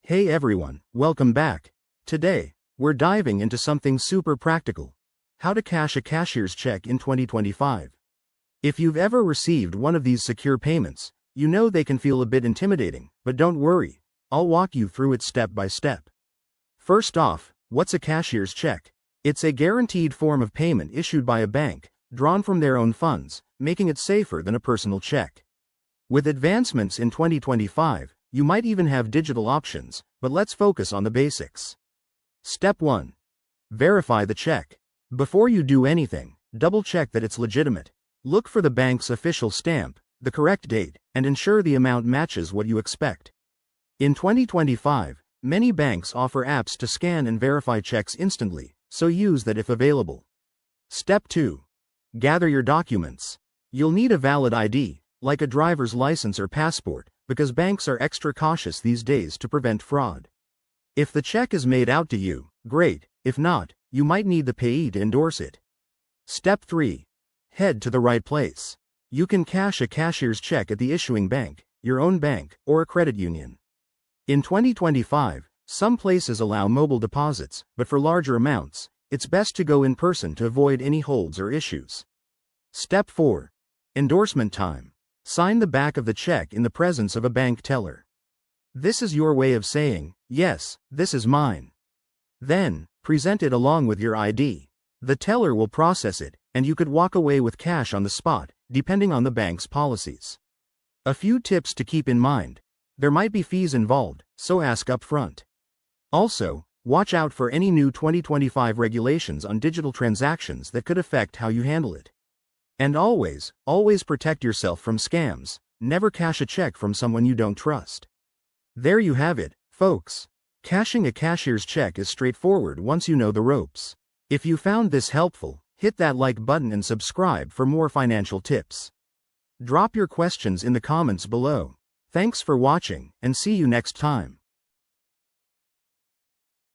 Hey everyone, welcome back. Today, we're diving into something super practical. How to cash a cashier's check in 2025. If you've ever received one of these secure payments, you know they can feel a bit intimidating, but don't worry, I'll walk you through it step by step. First off, what's a cashier's check? It's a guaranteed form of payment issued by a bank, drawn from their own funds, making it safer than a personal check. With advancements in 2025, you might even have digital options, but let's focus on the basics. Step 1. Verify the check. Before you do anything, double-check that it's legitimate. Look for the bank's official stamp, the correct date, and ensure the amount matches what you expect. In 2025, many banks offer apps to scan and verify checks instantly, so use that if available. Step 2. Gather your documents. You'll need a valid ID, like a driver's license or passport, because banks are extra cautious these days to prevent fraud. If the check is made out to you, great. If not, you might need the payee to endorse it. Step 3. Head to the right place. You can cash a cashier's check at the issuing bank, your own bank, or a credit union. In 2025, some places allow mobile deposits, but for larger amounts, it's best to go in person to avoid any holds or issues. Step 4. Endorsement time. Sign the back of the check in the presence of a bank teller. This is your way of saying, yes, this is mine. Then, present it along with your ID. The teller will process it, and you could walk away with cash on the spot, depending on the bank's policies. A few tips to keep in mind. There might be fees involved, so ask up front. Also, watch out for any new 2025 regulations on digital transactions that could affect how you handle it. And always protect yourself from scams. Never cash a check from someone you don't trust. There you have it, folks. Cashing a cashier's check is straightforward once you know the ropes. If you found this helpful, hit that like button and subscribe for more financial tips. Drop your questions in the comments below. Thanks for watching, and see you next time.